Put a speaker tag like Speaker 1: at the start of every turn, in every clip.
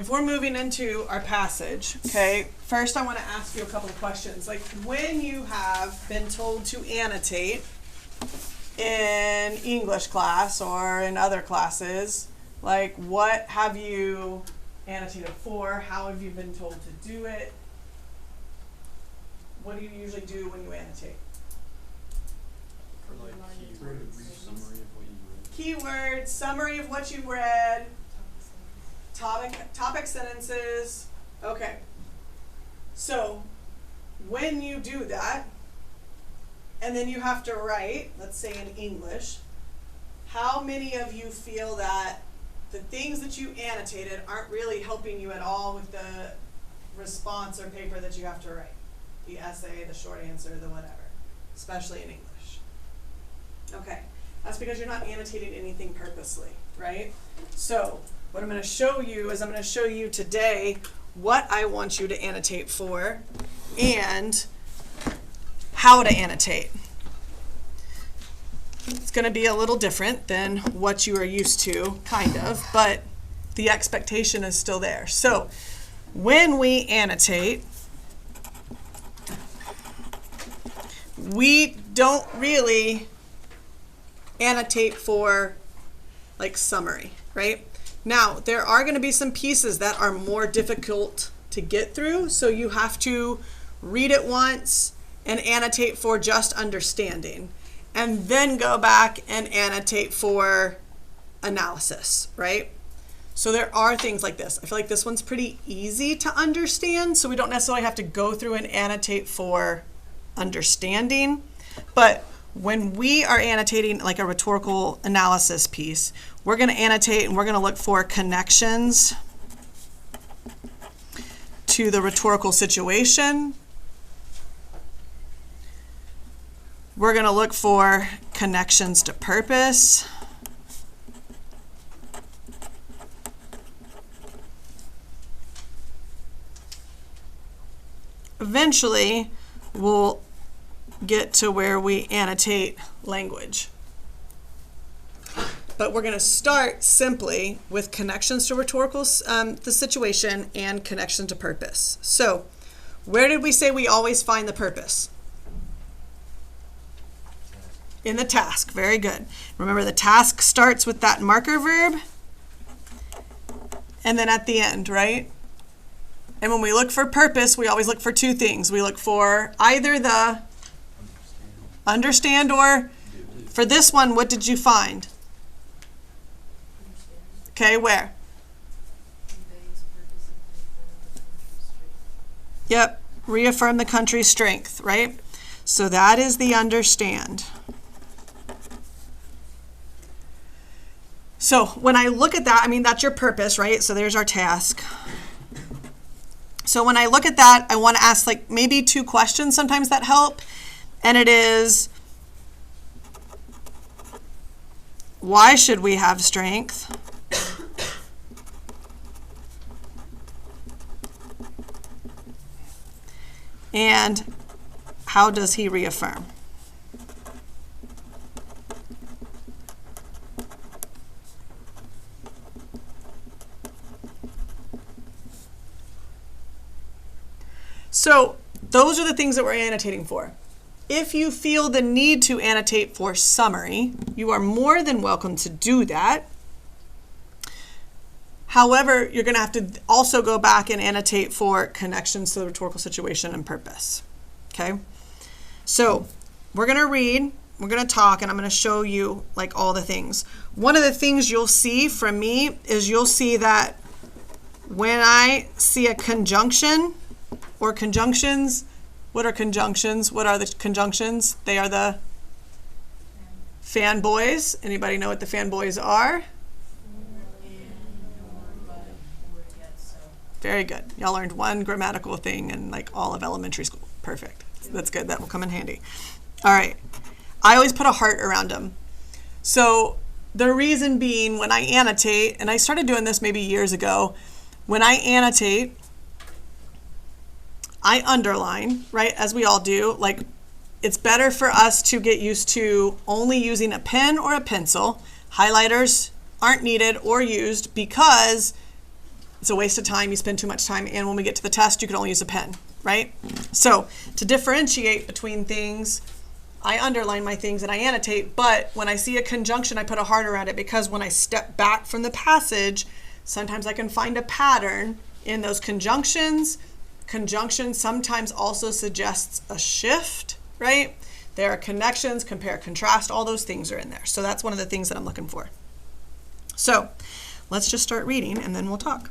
Speaker 1: if we're moving into our passage, okay, first I want to ask you a couple of questions. Like, when you have been told to annotate in English class or in other classes, like, what have you annotated for? How have you been told to do it? What do you usually do when you annotate?
Speaker 2: For like keywords, summary of what you read.
Speaker 1: Keywords, summary of what you read, topic sentences. Okay. So when you do that, and then you have to write, let's say in English, how many of you feel that the things that you annotated aren't really helping you at all with the response or paper that you have to write? The essay, the short answer, the whatever, especially in English. Okay, that's because you're not annotating anything purposely, right? So what I'm going to show you is I'm going to show you today what I want you to annotate for and how to annotate. It's going to be a little different than what you are used to, kind of, but the expectation is still there. So when we annotate, we don't really annotate for like summary, right? Now, there are going to be some pieces that are more difficult to get through, so you have to read it once and annotate for just understanding, and then go back and annotate for analysis, right? So there are things like this. I feel like this one's pretty easy to understand, so we don't necessarily have to go through and annotate for understanding. But when we are annotating like a rhetorical analysis piece, we're going to annotate and we're going to look for connections to the rhetorical situation. We're going to look for connections to purpose. Eventually, we'll get to where we annotate language. But we're going to start simply with connections to rhetorical, the situation, and connection to purpose. So, where did we say we always find the purpose? In the task. Very good. Remember, the task starts with that marker verb, and then at the end, right? And when we look for purpose, we always look for two things. We look for either the understand or, for this one, what did you find? Okay, where? Yep, reaffirm the country's strength, right? So that is the understand. So when I look at that, I mean, that's your purpose, right? So there's our task. So when I look at that, I want to ask like maybe two questions sometimes that help. And it is, why should we have strength? And how does he reaffirm? So those are the things that we're annotating for. If you feel the need to annotate for summary, you are more than welcome to do that. However, you're going to have to also go back and annotate for connections to the rhetorical situation and purpose. Okay? So we're going to read, we're going to talk, and I'm going to show you like all the things. One of the things you'll see from me is you'll see that when I see a conjunction or conjunctions, what are conjunctions? What are the conjunctions? They are the fanboys. Anybody know what the fanboys are? Very good. Y'all learned one grammatical thing in like all of elementary school. Perfect. That's good. That will come in handy. All right. I always put a heart around them. So the reason being, when I annotate, and I started doing this maybe years ago, when I annotate, I underline, right, as we all do. Like, it's better for us to get used to only using a pen or a pencil. Highlighters aren't needed or used because it's a waste of time. You spend too much time. And when we get to the test, you can only use a pen, right? So to differentiate between things, I underline my things and I annotate, but when I see a conjunction, I put a heart around it, because when I step back from the passage, sometimes I can find a pattern in those conjunctions. Conjunction sometimes also suggests a shift, right? There are connections, compare, contrast, all those things are in there. So that's one of the things that I'm looking for. So let's just start reading and then we'll talk.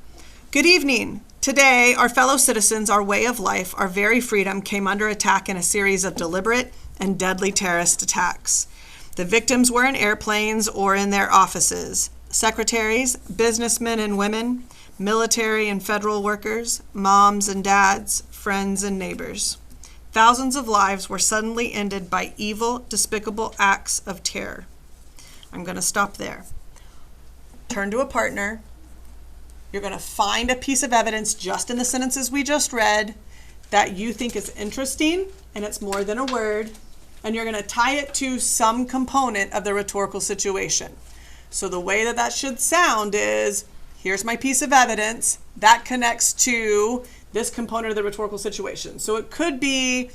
Speaker 1: Good evening. Today, our fellow citizens, our way of life, our very freedom came under attack in a series of deliberate and deadly terrorist attacks. The victims were in airplanes or in their offices. Secretaries, businessmen and women, military and federal workers, moms and dads, friends and neighbors. Thousands of lives were suddenly ended by evil, despicable acts of terror. I'm going to stop there. Turn to a partner. You're going to find a piece of evidence just in the sentences we just read that you think is interesting, and it's more than a word, and you're going to tie it to some component of the rhetorical situation. So the way that that should sound is, here's my piece of evidence that connects to this component of the rhetorical situation. So it could be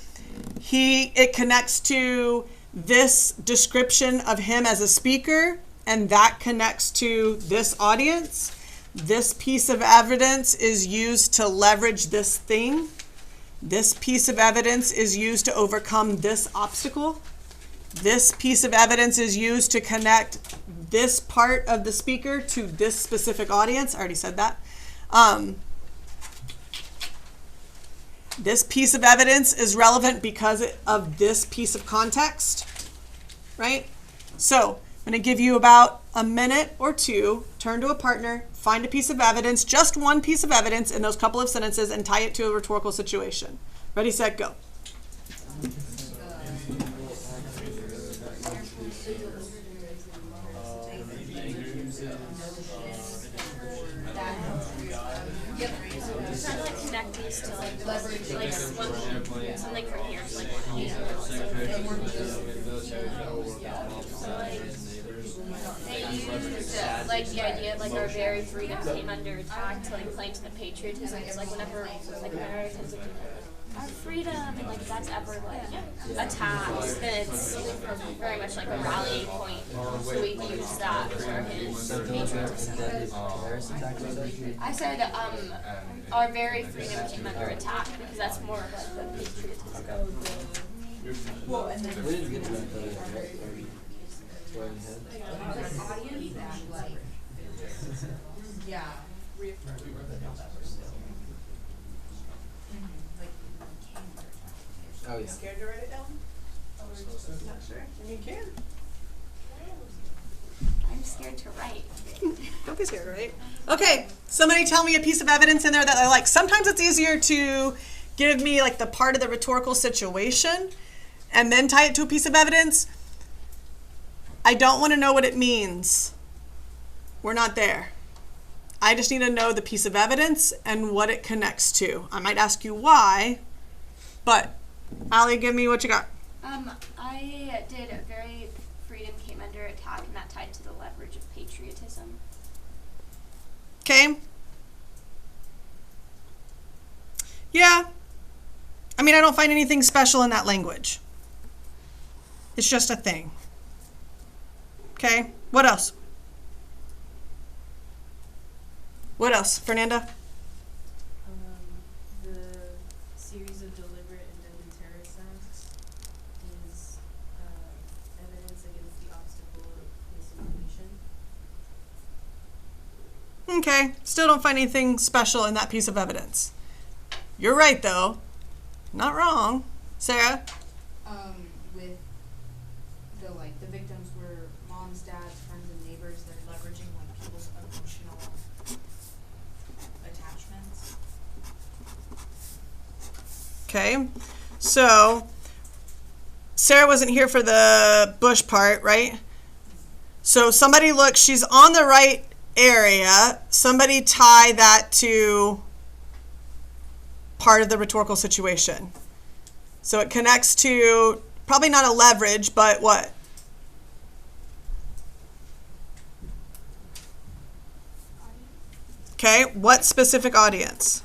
Speaker 1: it connects to this description of him as a speaker, and that connects to this audience. This piece of evidence is used to leverage this thing. This piece of evidence is used to overcome this obstacle. This piece of evidence is used to connect this part of the speaker to this specific audience. I already said that. This piece of evidence is relevant because of this piece of context, right? So I'm going to give you about a minute or two, turn to a partner, find a piece of evidence, just one piece of evidence in those couple of sentences, and tie it to a rhetorical situation. Ready, set, go.
Speaker 3: Connect these to like something from here. So like the idea of like our very freedom came under attack to like play to the patriotism. It's like whenever like Americans our freedom and like that's ever like attacked, then it's very much like a rallying point. So we use that for his patriotism. I said our very freedom came under attack because that's more of like the patriotism.
Speaker 4: Well, and then
Speaker 2: We didn't get to that though, right?
Speaker 4: yeah, reaffirm.
Speaker 2: Oh yeah.
Speaker 1: Scared to write it down? Or not sure? And you can.
Speaker 3: I'm scared to write.
Speaker 1: Don't be scared, right? Okay, somebody tell me a piece of evidence in there that I like. Sometimes it's easier to give me like the part of the rhetorical situation and then tie it to a piece of evidence. I don't want to know what it means. We're not there. I just need to know the piece of evidence and what it connects to. I might ask you why, but Allie, give me what you got.
Speaker 3: I did a very freedom came under attack, and that tied to the leverage of patriotism.
Speaker 1: Okay. Yeah. I mean, I don't find anything special in that language. It's just a thing. Okay. What else? What else, Fernanda?
Speaker 5: The series of deliberate and deadly terrorist acts is evidence against the obstacle of misinformation.
Speaker 1: Okay. Still don't find anything special in that piece of evidence. You're right, though. Not wrong. Sarah?
Speaker 4: With the victims were moms, dads, friends, and neighbors. They're leveraging like people's emotional attachments.
Speaker 1: Okay. So, Sarah wasn't here for the Bush part, right? So somebody look, she's on the right area. Somebody tie that to part of the rhetorical situation. So it connects to, probably not a leverage, but what? Okay, what specific audience?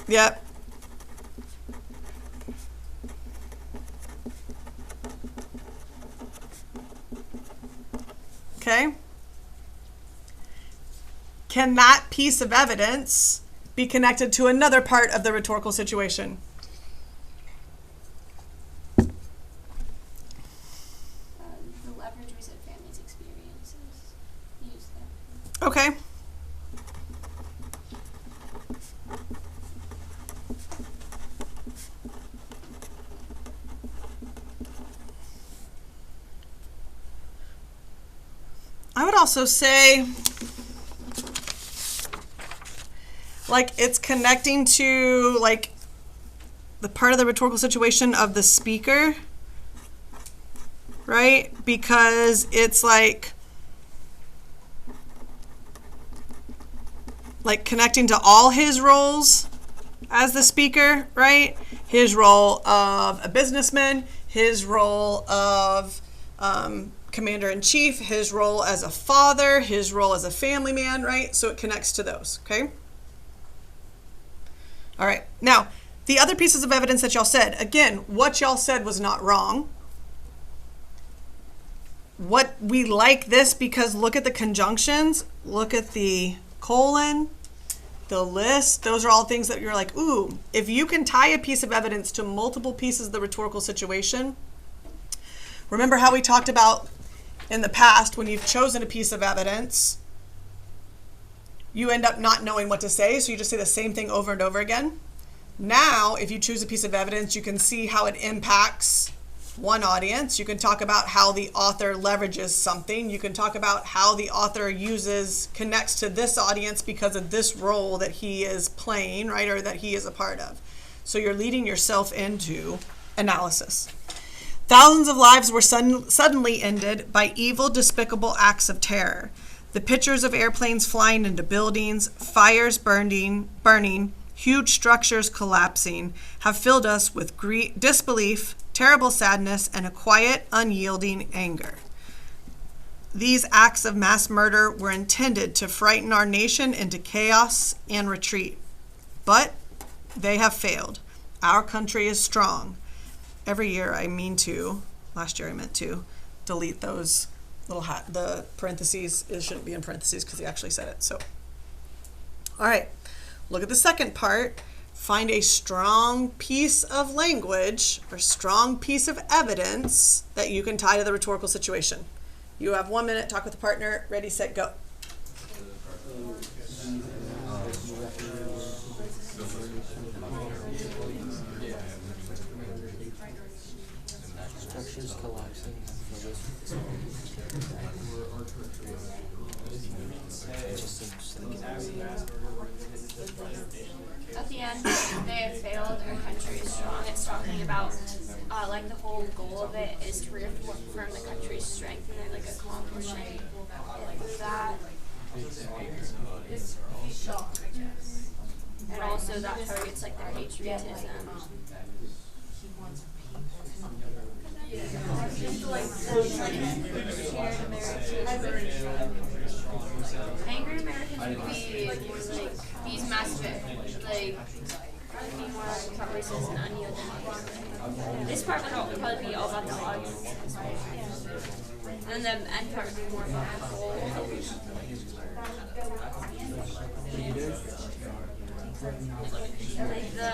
Speaker 1: Yep. Okay. Can that piece of evidence be connected to another part of the rhetorical situation?
Speaker 3: The leverage we said family's experiences. Use that.
Speaker 1: Okay. I would also say, like, it's connecting to, like, the part of the rhetorical situation of the speaker, right? Because it's like connecting to all his roles as the speaker, right? His role of a businessman, his role of commander-in-chief, his role as a father, his role as a family man, right? So it connects to those, okay? All right. Now, the other pieces of evidence that y'all said, again, what y'all said was not wrong. What we like this because look at the conjunctions, look at the colon, the list. Those are all things that you're like, ooh, if you can tie a piece of evidence to multiple pieces of the rhetorical situation. Remember how we talked about in the past when you've chosen a piece of evidence, you end up not knowing what to say, so you just say the same thing over and over again. Now, if you choose a piece of evidence, you can see how it impacts one audience. You can talk about how the author leverages something. You can talk about how the author connects to this audience because of this role that he is playing, right, or that he is a part of. So you're leading yourself into analysis. Thousands of lives were suddenly ended by evil, despicable acts of terror. The pictures of airplanes flying into buildings, fires burning, huge structures collapsing, have filled us with disbelief, terrible sadness, and a quiet, unyielding anger. These acts of mass murder were intended to frighten our nation into chaos and retreat. But they have failed. Our country is strong. Every year last year I meant to delete those little the parentheses. It shouldn't be in parentheses because he actually said it. So, all right, look at the second part. Find a strong piece of language or strong piece of evidence that you can tie to the rhetorical situation. You have 1 minute, talk with the partner, ready, set, go.
Speaker 2: Structures collapsing.
Speaker 3: At the end, they have failed, our country is strong. It's talking about, like, the whole goal of it is to reaffirm the country's strength, and they're, like, accomplishing it through that. And also that targets, like, the patriotism. Angry Americans would be like these massive, like be more racist and unyielding. This part would probably be all about the audience, and then the end part would be more about the whole. Like the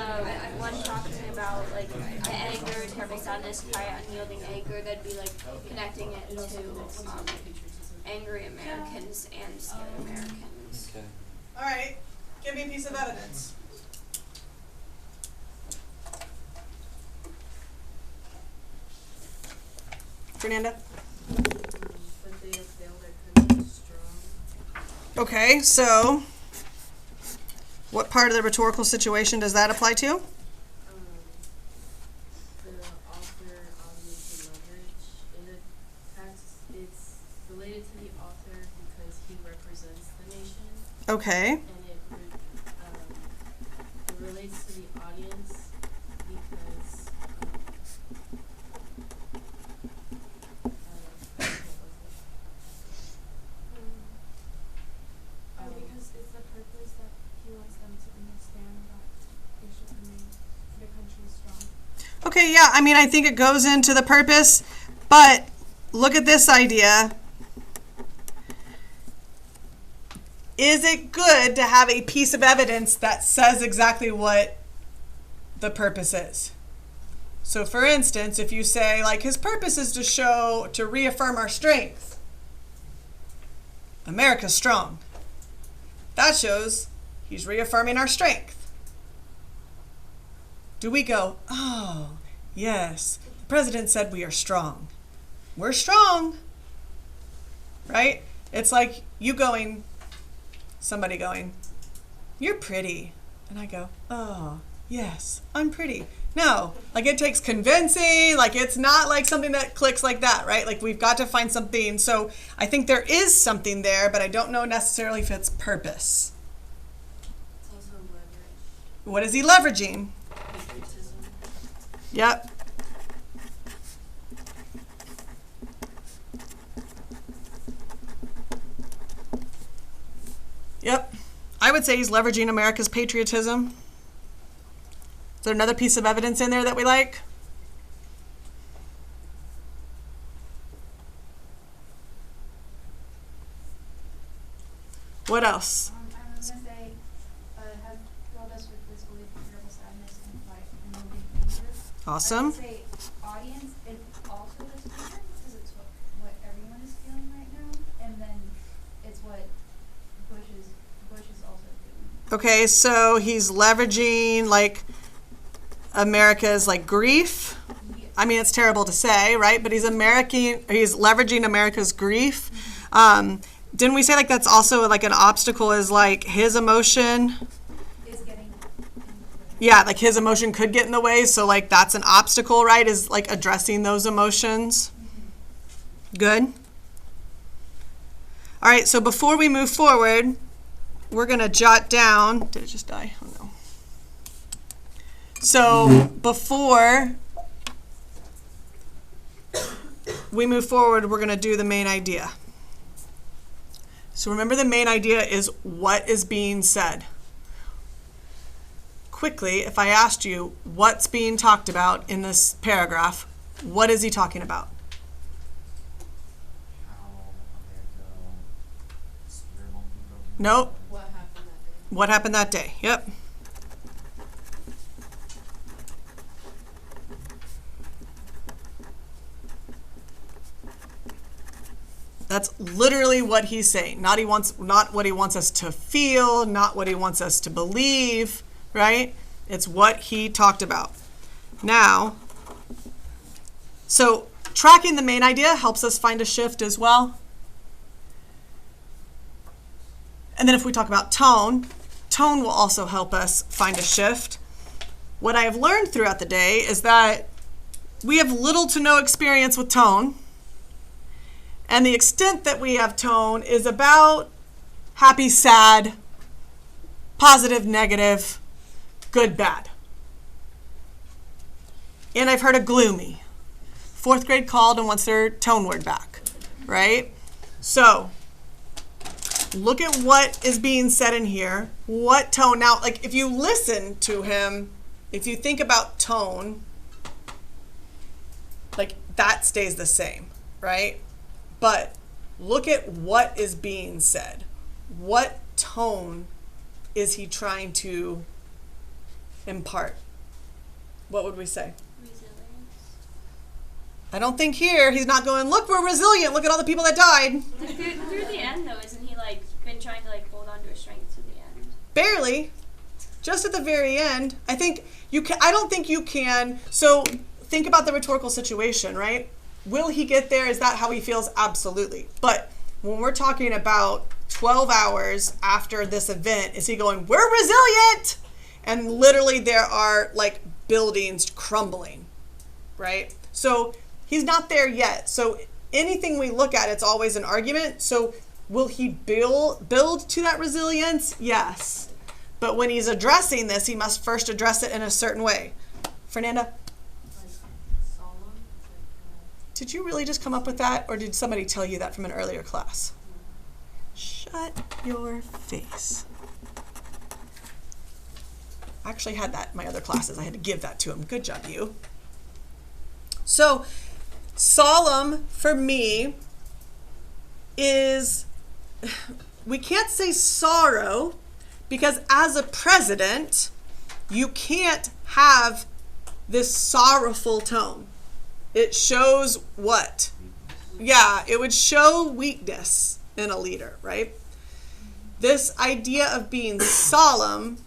Speaker 3: one talking about like the anger, terrible sadness, quiet, unyielding anger, that'd be like connecting it to angry Americans and scared Americans.
Speaker 2: Okay.
Speaker 1: All right, give me a piece of evidence. Fernanda?
Speaker 5: But they have failed our country is strong.
Speaker 1: Okay, so what part of the rhetorical situation does that apply to?
Speaker 5: The author obviously leverage. It's related to the author because he represents the nation,
Speaker 1: Okay.
Speaker 5: and it relates to the audience because
Speaker 1: Okay, yeah, I mean, I think it goes into the purpose, but look at this idea. Is it good to have a piece of evidence that says exactly what the purpose is? So for instance, if you say, like, his purpose is to reaffirm our strength. America's strong. That shows he's reaffirming our strength. Do we go, oh, yes, the president said we are strong. We're strong, right? It's like somebody going, you're pretty. And I go, oh, yes, I'm pretty. No, like it takes convincing, like it's not like something that clicks like that, right? Like we've got to find something. So I think there is something there, but I don't know necessarily if it's purpose.
Speaker 5: It's also leverage.
Speaker 1: What is he leveraging?
Speaker 5: Patriotism.
Speaker 1: Yep. Yep. I would say he's leveraging America's patriotism. Is there another piece of evidence in there that we like? What else?
Speaker 4: I'm gonna say, have filled us with this terrible sadness and quiet and moving anger.
Speaker 1: Awesome.
Speaker 4: I would say audience, it also is speaker because it's what everyone is feeling right now, and then it's what Bush is also feeling.
Speaker 1: Okay, so he's leveraging like America's like grief. I mean, it's terrible to say, right? But he's leveraging America's grief. Didn't we say like that's also like an obstacle is like his emotion?
Speaker 4: Is getting
Speaker 1: Yeah, like his emotion could get in the way, so like that's an obstacle, right? Is like addressing those emotions. Good. All right, so before we move forward, we're going to jot down. Did it just die? Oh no. So before we move forward, we're going to do the main idea. So remember, the main idea is what is being said. Quickly, if I asked you what's being talked about in this paragraph, what is he talking about?
Speaker 2: How America spear won't be broken.
Speaker 1: Nope.
Speaker 5: What happened that day?
Speaker 1: What happened that day? Yep. That's literally what he's saying. Not what he wants us to feel, not what he wants us to believe, right? It's what he talked about. Now, so tracking the main idea helps us find a shift as well. And then if we talk about tone, tone will also help us find a shift. What I have learned throughout the day is that we have little to no experience with tone. And the extent that we have tone is about happy, sad, positive, negative, good, bad. And I've heard of gloomy. 4th grade called and wants their tone word back, right? So look at what is being said in here. What tone? Now, like if you listen to him, if you think about tone, like that stays the same, right? But look at what is being said. What tone is he trying to impart? What would we say?
Speaker 3: Resilience.
Speaker 1: I don't think here he's not going, look, we're resilient. Look at all the people that died.
Speaker 3: Like through the end though, isn't he like been trying to like hold on to his strength to the end?
Speaker 1: Barely. Just at the very end. I don't think you can. So think about the rhetorical situation, right? Will he get there? Is that how he feels? Absolutely. But when we're talking about 12 hours after this event, is he going, we're resilient? And literally there are like buildings crumbling, right? So he's not there yet. So anything we look at, it's always an argument. So will he build to that resilience? Yes. But when he's addressing this, he must first address it in a certain way. Fernanda? Did you really just come up with that, or did somebody tell you that from an earlier class? Shut your face. I actually had that in my other classes. I had to give that to him. Good job, you. So solemn for me is, we can't say sorrow because as a president, you can't have this sorrowful tone. It shows what? Yeah, it would show weakness in a leader, right? This idea of being solemn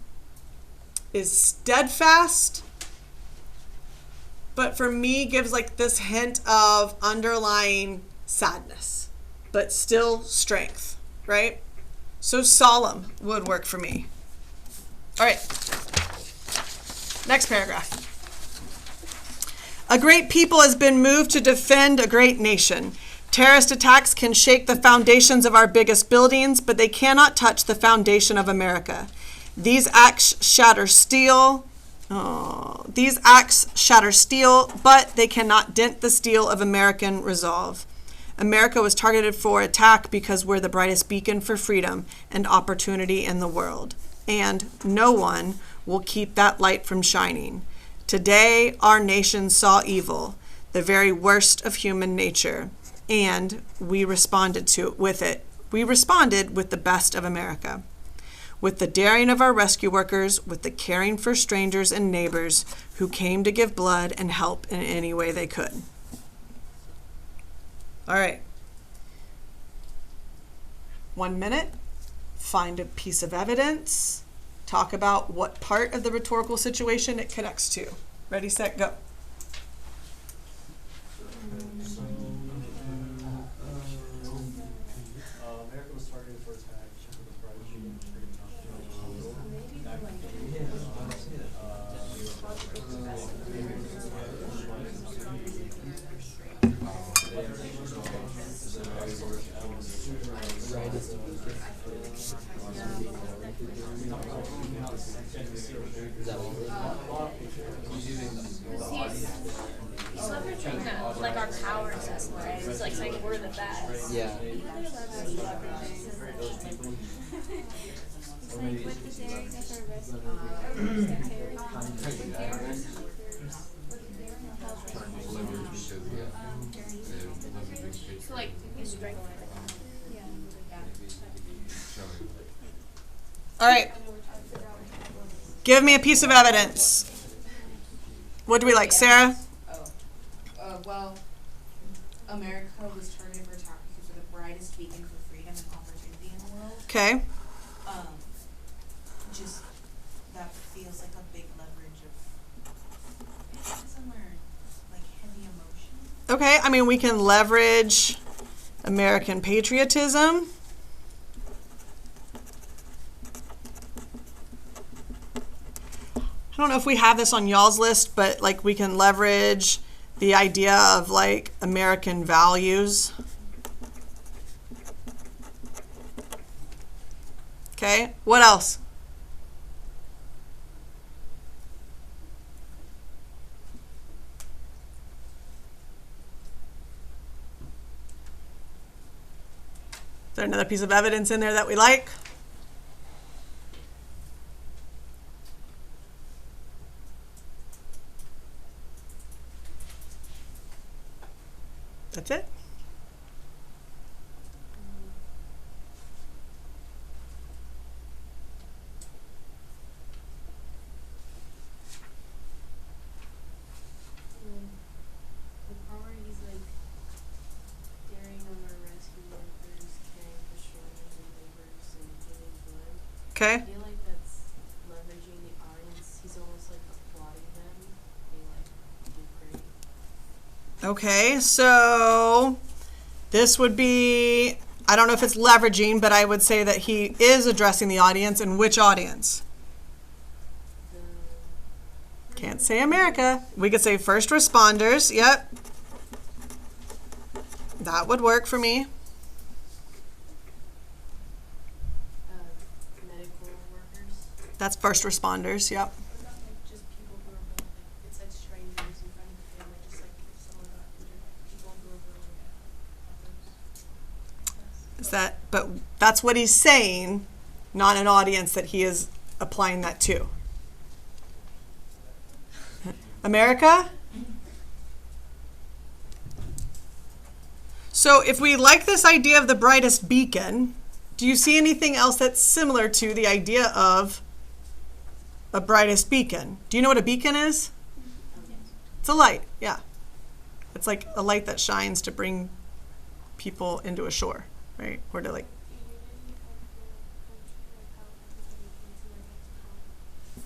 Speaker 1: is steadfast, but for me gives like this hint of underlying sadness, but still strength, right? So solemn would work for me. All right, next paragraph. A great people has been moved to defend a great nation. Terrorist attacks can shake the foundations of our biggest buildings, but they cannot touch the foundation of America. These acts shatter steel. But they cannot dent the steel of American resolve. America was targeted for attack because we're the brightest beacon for freedom and opportunity in the world. And no one will keep that light from shining. Today, our nation saw evil, the very worst of human nature, and we responded with it. We responded with the best of America, with the daring of our rescue workers, with the caring for strangers and neighbors who came to give blood and help in any way they could. All right. 1 minute. Find a piece of evidence. Talk about what part of the rhetorical situation it connects to. Ready, set, go.
Speaker 2: America was targeted for attack.
Speaker 3: He's leveraging that, like our power assessment, right? It's like saying we're the best.
Speaker 6: Yeah.
Speaker 4: Like with the daring of our
Speaker 3: So like he's strength.
Speaker 1: All right. Give me a piece of evidence. What do we like, Sarah?
Speaker 7: Well, America was targeted for attack because we're the brightest beacon for freedom and opportunity in the world.
Speaker 1: Okay.
Speaker 7: Just that feels like a big leverage of patriotism or like heavy emotion.
Speaker 1: Okay, I mean, we can leverage American patriotism. I don't know if we have this on y'all's list, but like we can leverage the idea of like American values. Okay, what else? Is there another piece of evidence in there that we like? That's it?
Speaker 5: The part he's like daring on our rescue workers, caring for strangers and neighbors, and giving blood.
Speaker 1: Okay.
Speaker 5: I feel like that's leveraging the audience. He's almost like applauding them, being like, "You did great."
Speaker 1: Okay, so this would be, I don't know if it's leveraging, but I would say that he is addressing the audience. And which audience? Can't say America. We could say first responders. Yep. That would work for me.
Speaker 5: Medical workers.
Speaker 1: That's first responders. Yep.
Speaker 5: Just people who are both, like, it said strangers in front of the family, just like if someone got injured, people who are willing to help others.
Speaker 1: Is that, but that's what he's saying, not an audience that he is applying that to. America? So if we like this idea of the brightest beacon, do you see anything else that's similar to the idea of a brightest beacon? Do you know what a beacon is? It's a light, yeah. It's like a light that shines to bring people into a shore, right? Or to like.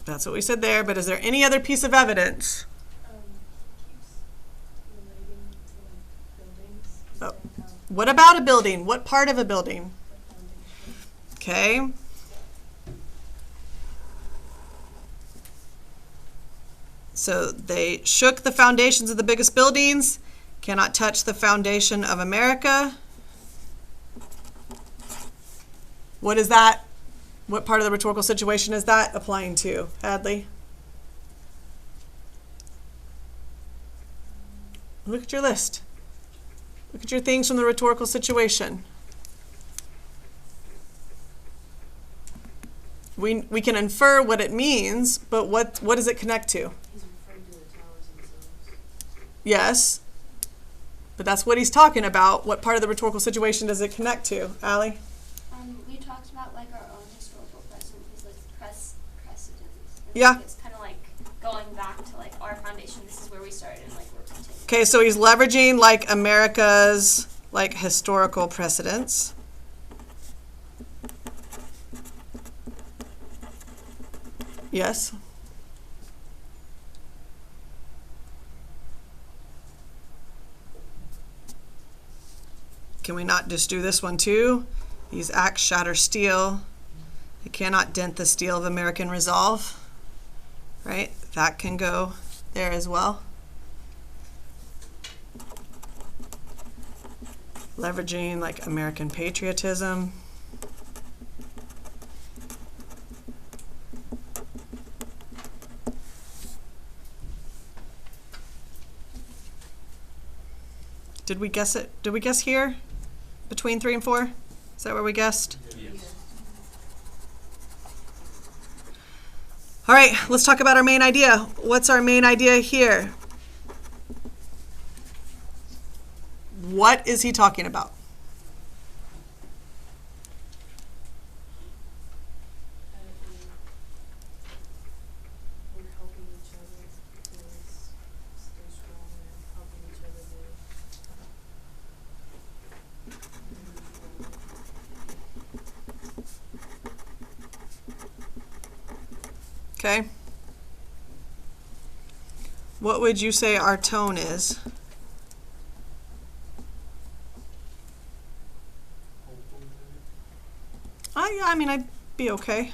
Speaker 1: That's what we said there, but is there any other piece of evidence?
Speaker 5: Keeps relating to like buildings.
Speaker 1: Oh. What about a building? What part of a building? Okay. So they shook the foundations of the biggest buildings, cannot touch the foundation of America. What is that? What part of the rhetorical situation is that applying to, Hadley? Look at your list. Look at your things from the rhetorical situation. We can infer what it means, but what does it connect to?
Speaker 5: He's referring to the towers themselves.
Speaker 1: Yes, but that's what he's talking about. What part of the rhetorical situation does it connect to, Allie?
Speaker 3: We talked about like our own historical precedents, like precedents. And,
Speaker 1: Yeah.
Speaker 3: like, it's kind of like going back to like our foundation. This is where we started, and like we're continuing.
Speaker 1: Okay, so he's leveraging like America's like historical precedents. Yes. Can we not just do this one too? These acts shatter steel. It cannot dent the steel of American resolve. Right? That can go there as well. Leveraging like American patriotism. Did we guess it? Did we guess here? Between 3 and 4? Is that where we guessed?
Speaker 2: Yes.
Speaker 1: All right, let's talk about our main idea. What's our main idea here? What is he talking about?
Speaker 5: We're helping each other to stay strong and helping each other
Speaker 1: Okay. What would you say our tone is? Yeah, I mean, I'd be okay.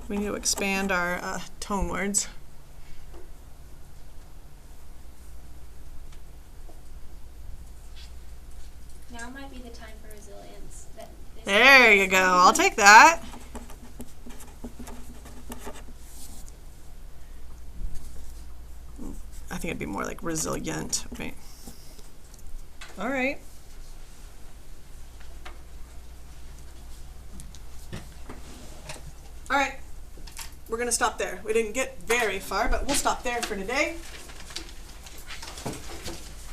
Speaker 1: We need to expand our tone words.
Speaker 3: Now might be the time for resilience.
Speaker 1: There you go. I'll take that. I think it'd be more like resilient, right? All right. All right. We're going to stop there. We didn't get very far, but we'll stop there for today.